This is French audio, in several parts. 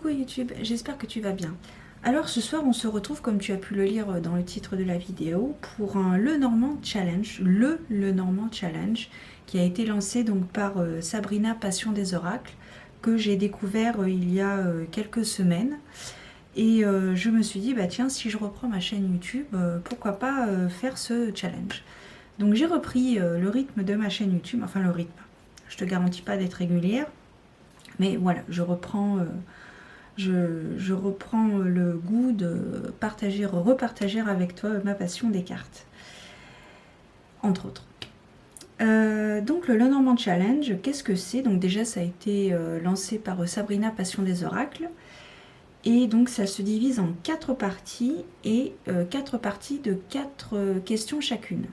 Coucou YouTube, j'espère que tu vas bien. Alors ce soir on se retrouve, comme tu as pu le lire dans le titre de la vidéo, pour un Lenormand Challenge, le Lenormand Challenge, qui a été lancé donc par Sabrina Passion des Oracles, que j'ai découvert il y a quelques semaines. Et je me suis dit, bah tiens, si je reprends ma chaîne YouTube, pourquoi pas faire ce challenge. Donc j'ai repris le rythme de ma chaîne YouTube, enfin le rythme, je te garantis pas d'être régulière, mais voilà, je reprends le goût de partager, repartager avec toi ma passion des cartes, entre autres. Donc le Lenormand Challenge, qu'est-ce que c'est? Donc déjà ça a été lancé par Sabrina Passion des Oracles, et donc ça se divise en 4 parties, et 4 parties de 4 questions chacune.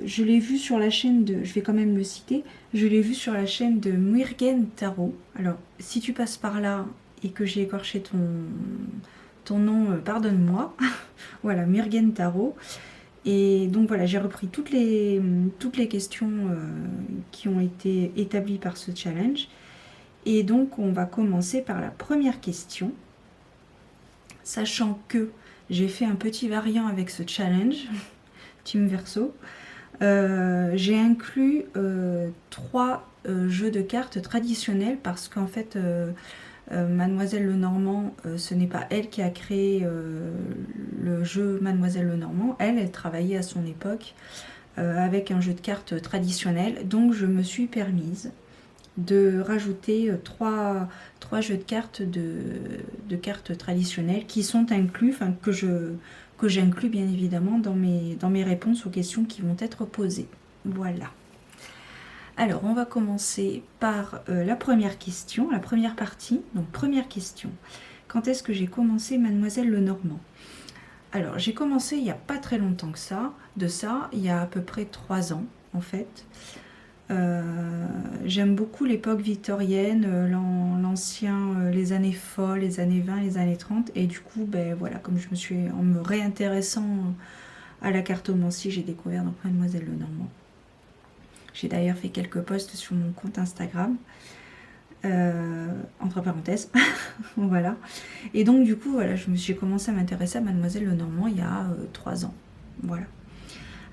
Je l'ai vu sur la chaîne de, je vais quand même le citer, je l'ai vu sur la chaîne de Muirgen Tarot. Alors, si tu passes par là et que j'ai écorché ton nom, pardonne-moi. Voilà, Muirgen Tarot. Et donc voilà, j'ai repris toutes les questions qui ont été établies par ce challenge. Et donc, on va commencer par la première question, sachant que j'ai fait un petit variant avec ce challenge. Team Verseau. J'ai inclus 3 jeux de cartes traditionnels parce qu'en fait Mademoiselle Lenormand, ce n'est pas elle qui a créé le jeu Mademoiselle Lenormand. Elle travaillait à son époque avec un jeu de cartes traditionnel, donc je me suis permise de rajouter 3 jeux de cartes de cartes traditionnelles qui sont inclus, enfin que j'inclus bien évidemment dans mes réponses aux questions qui vont être posées. Voilà. Alors, on va commencer par la première question, la première partie. Donc, première question. Quand est-ce que j'ai commencé Mademoiselle Lenormand? Alors, j'ai commencé il n'y a pas très longtemps que ça. Il y a à peu près 3 ans, en fait. J'aime beaucoup l'époque victorienne, l'ancien, les années folles, les années 20, les années 30, et du coup, ben voilà, comme je me suis, en me réintéressant à la cartomancie, j'ai découvert donc Mademoiselle Lenormand. J'ai d'ailleurs fait quelques posts sur mon compte Instagram, entre parenthèses, voilà. Et donc du coup, voilà, j'ai commencé à m'intéresser à Mademoiselle Lenormand il y a 3 ans, voilà.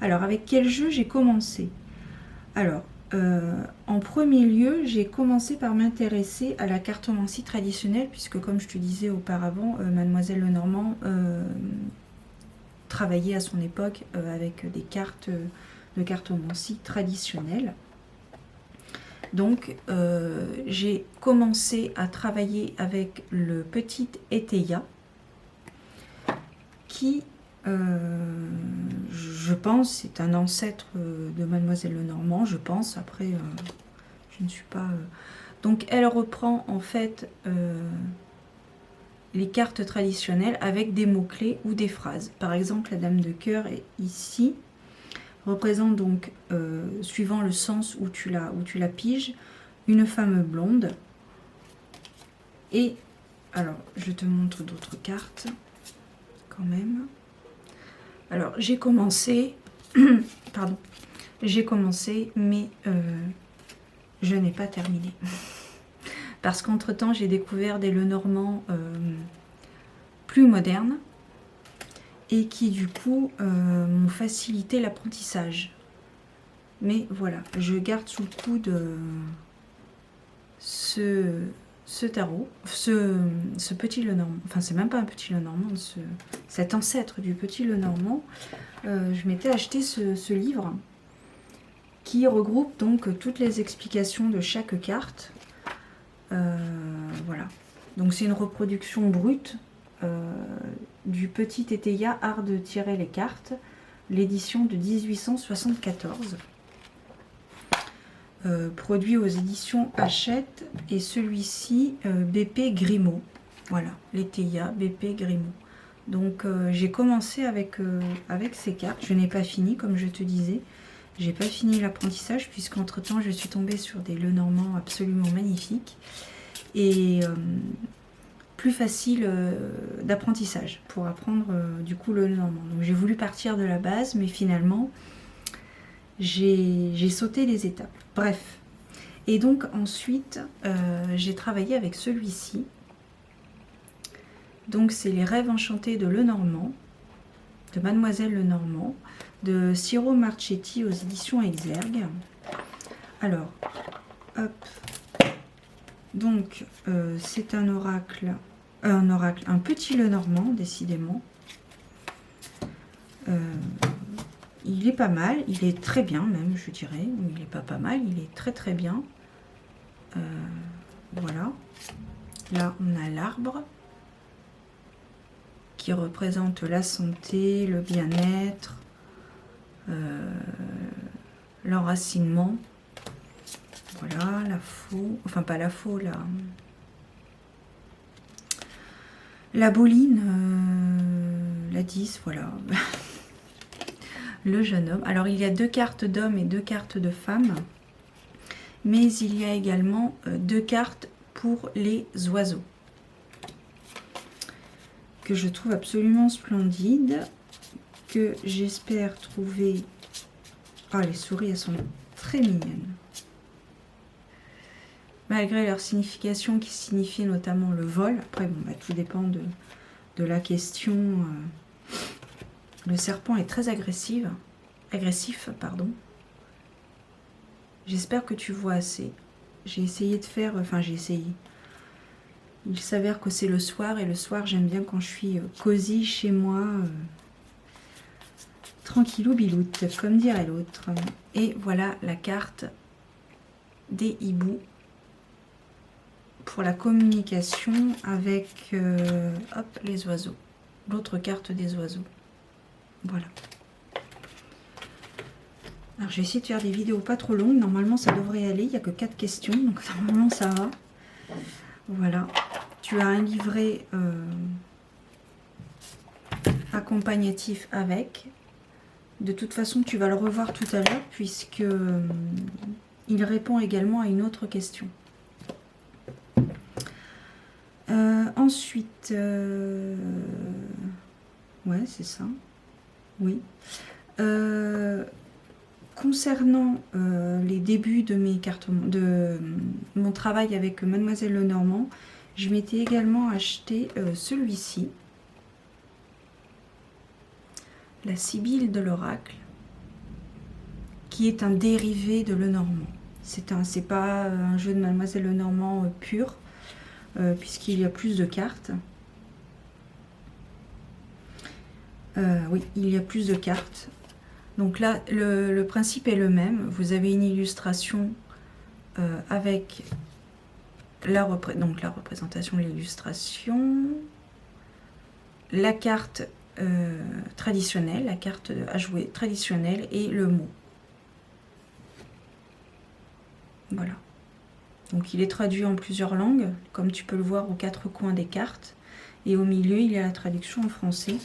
Alors, avec quel jeu j'ai commencé? Alors, en premier lieu, j'ai commencé par m'intéresser à la cartomancie traditionnelle, puisque comme je te disais auparavant, Mademoiselle Lenormand travaillait à son époque avec des cartes de cartomancie traditionnelle. Donc, j'ai commencé à travailler avec le petit Eteia, qui, je pense, c'est un ancêtre de Mademoiselle Lenormand, je pense. Après, je ne suis pas... Donc, elle reprend en fait les cartes traditionnelles avec des mots-clés ou des phrases. Par exemple, la Dame de cœur est ici, représente donc, suivant le sens où tu la piges, une femme blonde. Et, alors, je te montre d'autres cartes, quand même. Alors, j'ai commencé, pardon, j'ai commencé, mais je n'ai pas terminé. Parce qu'entre-temps, j'ai découvert des Lenormand plus modernes et qui, du coup, m'ont facilité l'apprentissage. Mais voilà, je garde sous le coude ce tarot, ce petit Lenormand. Enfin, c'est même pas un petit Lenormand, cet ancêtre du petit Lenormand. Je m'étais acheté ce livre qui regroupe donc toutes les explications de chaque carte. Voilà. Donc c'est une reproduction brute du petit Eteia, Art de tirer les cartes, l'édition de 1874. Produit aux éditions Hachette, et celui-ci BP Grimaud. Voilà, l'Eteia BP Grimaud. Donc j'ai commencé avec ces cartes. Je n'ai pas fini, comme je te disais. J'ai pas fini l'apprentissage puisqu'entre temps je suis tombée sur des Lenormand absolument magnifiques et plus facile d'apprentissage pour apprendre du coup le Lenormand. Donc j'ai voulu partir de la base, mais finalement j'ai sauté les étapes. Bref. Et donc ensuite, j'ai travaillé avec celui-ci. Donc c'est les rêves enchantés de Lenormand, de Mademoiselle Lenormand, de Ciro Marchetti aux éditions Exergue. Alors, hop. Donc c'est un oracle, un petit Lenormand, décidément. Il est pas mal, il est très bien même, je dirais. Il est pas mal, il est très bien. Voilà. Là, on a l'arbre qui représente la santé, le bien-être, l'enracinement. Voilà, la faux, enfin pas la faux, la boline, la 10, voilà. Le jeune homme. Alors, il y a 2 cartes d'hommes et 2 cartes de femmes. Mais il y a également 2 cartes pour les oiseaux. Que je trouve absolument splendides. Que j'espère trouver... Ah, les souris, elles sont très mignonnes. Malgré leur signification qui signifie notamment le vol. Après, bon, bah, tout dépend de la question. Le serpent est très agressif, pardon. J'espère que tu vois assez. J'ai essayé de faire... Enfin, j'ai essayé. Il s'avère que c'est le soir. Et le soir, j'aime bien quand je suis cosy chez moi. Tranquillou biloute, comme dirait l'autre. Et voilà la carte des hiboux. Pour la communication avec hop, les oiseaux. L'autre carte des oiseaux. Voilà. Alors, je vais essayer de faire des vidéos pas trop longues. Normalement, ça devrait aller. Il n'y a que 4 questions. Donc, normalement, ça va. Voilà. Tu as un livret accompagnatif avec. De toute façon, tu vas le revoir tout à l'heure puisque il répond également à une autre question. Ensuite, ouais, c'est ça. Oui. Concernant les débuts de mes cartes, de mon travail avec Mademoiselle Lenormand, je m'étais également acheté celui-ci, la Sibylle de l'Oracle, qui est un dérivé de Lenormand. C'est pas un jeu de Mademoiselle Lenormand pur, puisqu'il y a plus de cartes. Oui, il y a plus de cartes. Donc là, le principe est le même. Vous avez une illustration avec la représentation de l'illustration, la carte traditionnelle, la carte à jouer traditionnelle et le mot. Voilà. Donc il est traduit en plusieurs langues, comme tu peux le voir aux 4 coins des cartes. Et au milieu, il y a la traduction en français.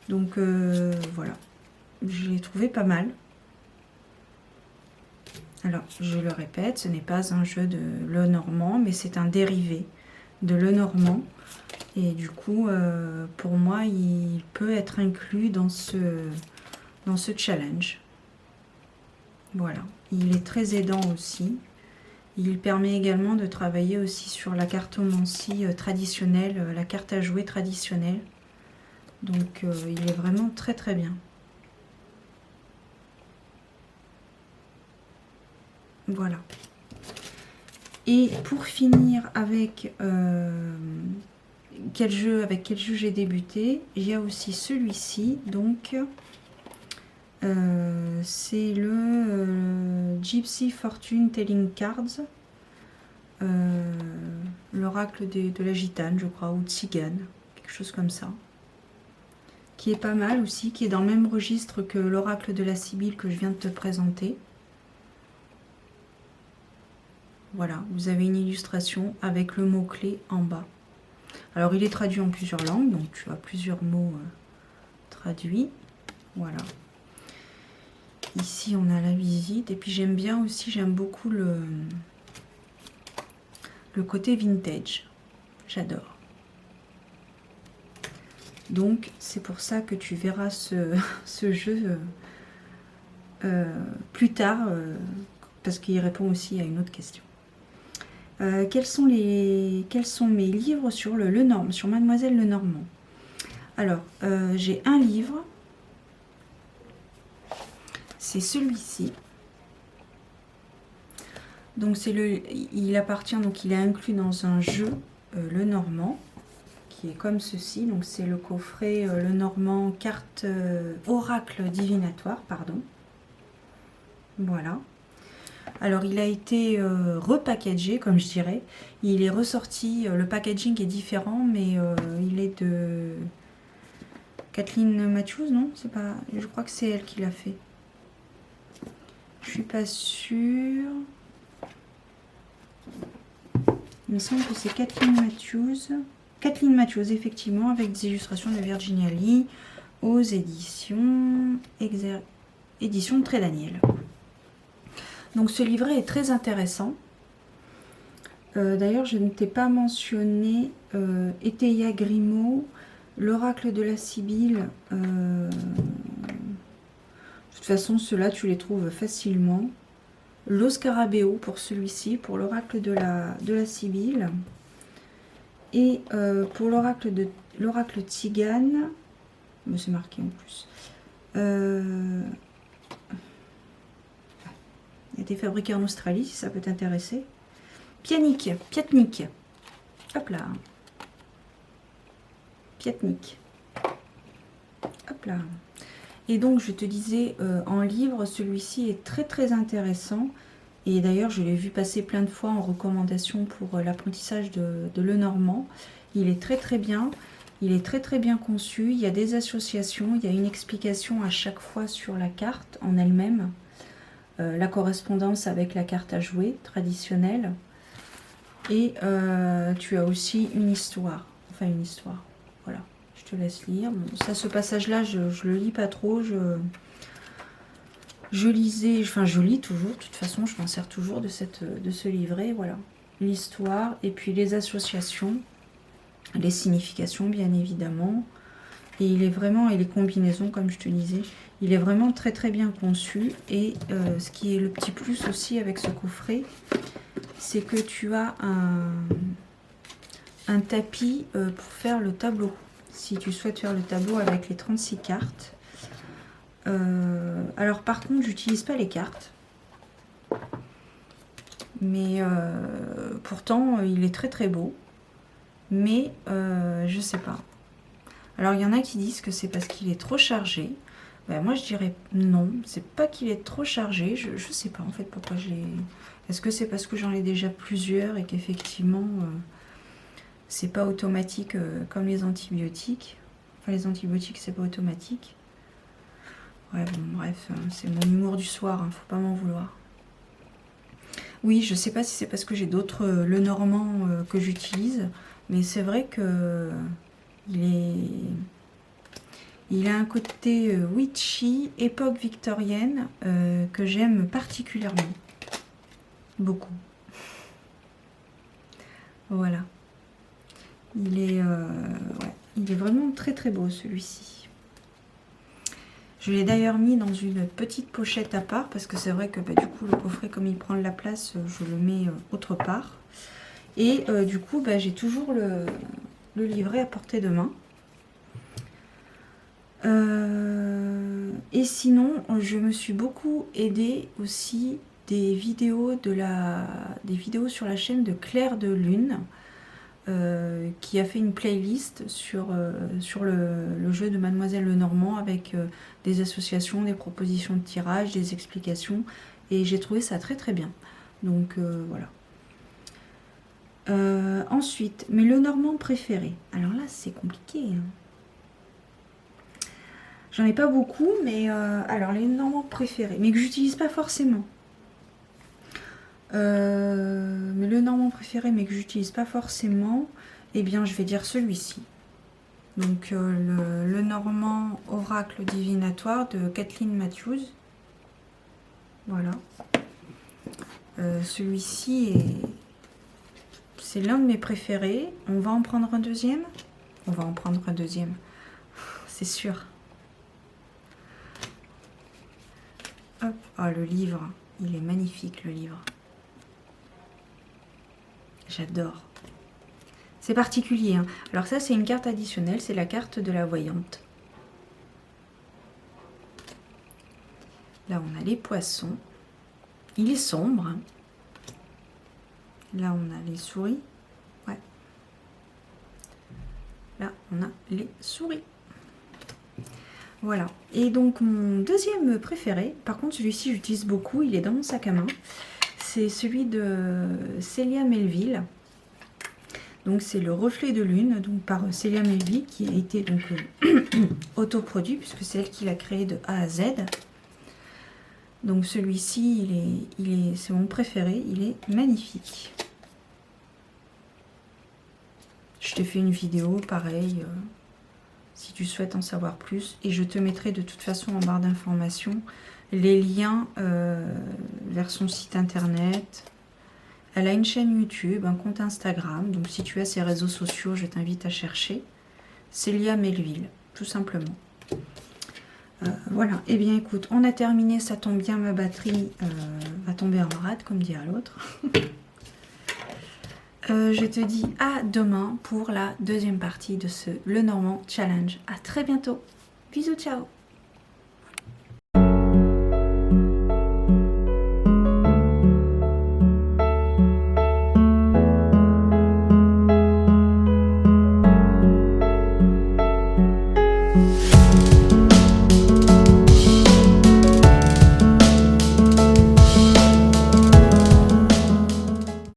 Donc voilà. Je l'ai trouvé pas mal. Alors, je le répète, ce n'est pas un jeu de Lenormand, mais c'est un dérivé de Lenormand. Et du coup, pour moi, il peut être inclus dans ce challenge. Voilà. Il est très aidant aussi. Il permet également de travailler aussi sur la cartomancie traditionnelle, la carte à jouer traditionnelle. Donc, il est vraiment très très bien. Voilà. Et pour finir avec quel jeu j'ai débuté, il y a aussi celui-ci. Donc c'est le Gypsy Fortune Telling Cards, l'oracle de la gitane, je crois, ou de Tzigane, quelque chose comme ça. Qui est pas mal aussi, qui est dans le même registre que l'oracle de la Sibylle que je viens de te présenter. Voilà, vous avez une illustration avec le mot-clé en bas. Alors, il est traduit en plusieurs langues, donc tu as plusieurs mots traduits. Voilà. Ici, on a la visite. Et puis, j'aime bien aussi, j'aime beaucoup le côté vintage. J'adore. Donc, c'est pour ça que tu verras ce jeu plus tard, parce qu'il répond aussi à une autre question. Quels sont mes livres sur le Lenormand, sur Mademoiselle Lenormand? Alors, j'ai un livre. C'est celui-ci. Donc il appartient, donc il est inclus dans un jeu Lenormand qui est comme ceci. Donc c'est le coffret Lenormand carte oracle divinatoire, pardon. Voilà. Alors il a été repackagé, comme je dirais. Il est ressorti, le packaging est différent, mais il est de Kathleen Matthews, non? C'est pas. Je crois que c'est elle qui l'a fait. Je suis pas sûre. Il me semble que c'est Kathleen Matthews. Kathleen Matthews, effectivement, avec des illustrations de Virginia Lee aux éditions édition Très Daniel. Donc ce livret est très intéressant. D'ailleurs, je ne t'ai pas mentionné Eteia Grimaud, l'oracle de la Sibylle. De toute façon, ceux-là, tu les trouves facilement. L'Oscarabéo pour celui-ci, pour l'oracle de la Sibylle. Et pour l'oracle Tzigane, mais c'est marqué en plus. Il a été fabriqué en Australie, si ça peut t'intéresser. Piatnik. Hop là. Piatnik. Hop là. Et donc, je te disais, en livre, celui-ci est très très intéressant. Et d'ailleurs, je l'ai vu passer plein de fois en recommandation pour l'apprentissage de Lenormand. Il est très très bien. Il est très très bien conçu. Il y a des associations. Il y a une explication à chaque fois sur la carte en elle-même. La correspondance avec la carte à jouer traditionnelle. Et tu as aussi une histoire. Enfin, une histoire. Voilà. Je te laisse lire. Bon, ça, ce passage-là, je le lis pas trop. Je lisais, enfin je lis toujours, de toute façon je m'en sers toujours de ce livret, voilà. L'histoire et puis les associations, les significations bien évidemment. Et il est vraiment, et les combinaisons comme je te disais, il est vraiment très très bien conçu. Et ce qui est le petit plus aussi avec ce coffret, c'est que tu as un tapis pour faire le tableau. Si tu souhaites faire le tableau avec les 36 cartes. Alors par contre j'utilise pas les cartes, mais pourtant il est très très beau, mais je sais pas. Alors il y en a qui disent que c'est parce qu'il est trop chargé. Ben, moi je dirais non, c'est pas qu'il est trop chargé, je sais pas en fait pourquoi j'ai. Est-ce que c'est parce que j'en ai déjà plusieurs et qu'effectivement c'est pas automatique comme les antibiotiques. Enfin les antibiotiques c'est pas automatique. Ouais, bon, bref, c'est mon humour du soir, hein, faut pas m'en vouloir. Oui, je sais pas si c'est parce que j'ai d'autres Lenormand que j'utilise, mais c'est vrai que il a un côté witchy, époque victorienne, que j'aime particulièrement. Beaucoup. Voilà. Il est vraiment très très beau celui-ci. Je l'ai d'ailleurs mis dans une petite pochette à part parce que c'est vrai que du coup le coffret comme il prend de la place, je le mets autre part. Et du coup j'ai toujours le livret à portée de main. Et sinon je me suis beaucoup aidée aussi des vidéos sur la chaîne de Claire de Lune. Qui a fait une playlist sur le jeu de Mademoiselle Lenormand avec des associations, des propositions de tirage, des explications. Et j'ai trouvé ça très très bien. Donc voilà. Ensuite, mes Lenormand préférés. Alors là, c'est compliqué. Hein. J'en ai pas beaucoup, mais alors les Lenormand préférés, mais que j'utilise pas forcément. Mais le Normand préféré, mais que j'utilise pas forcément, eh bien je vais dire celui-ci. Donc le Normand oracle divinatoire de Kathleen Matthews. Voilà. Celui-ci c'est l'un de mes préférés. On va en prendre un deuxième. On va en prendre un deuxième. C'est sûr. Hop. Ah, le livre. Il est magnifique le livre. J'adore. C'est particulier, hein. Alors ça, c'est une carte additionnelle, c'est la carte de la voyante. Là, on a les poissons. Il est sombre, hein. Là, on a les souris. Ouais. Là, on a les souris. Voilà. Et donc, mon deuxième préféré, par contre, celui-ci, j'utilise beaucoup. Il est dans mon sac à main. C'est celui de Célia Melville. Donc, c'est le reflet de lune, donc par Célia Melville, qui a été donc autoproduit, puisque c'est elle qui l'a créé de A à Z. Donc, celui-ci, c'est mon préféré. Il est magnifique. Je t'ai fait une vidéo, pareil, si tu souhaites en savoir plus. Et je te mettrai de toute façon en barre d'informations les liens vers son site internet. Elle a une chaîne YouTube, un compte Instagram. Donc si tu as ses réseaux sociaux, je t'invite à chercher. Célia Melville, tout simplement. Voilà. Eh bien écoute, on a terminé. Ça tombe bien, ma batterie va tomber en rade, comme dit à l'autre. Je te dis à demain pour la deuxième partie de ce Lenormand Challenge. À très bientôt. Bisous, ciao.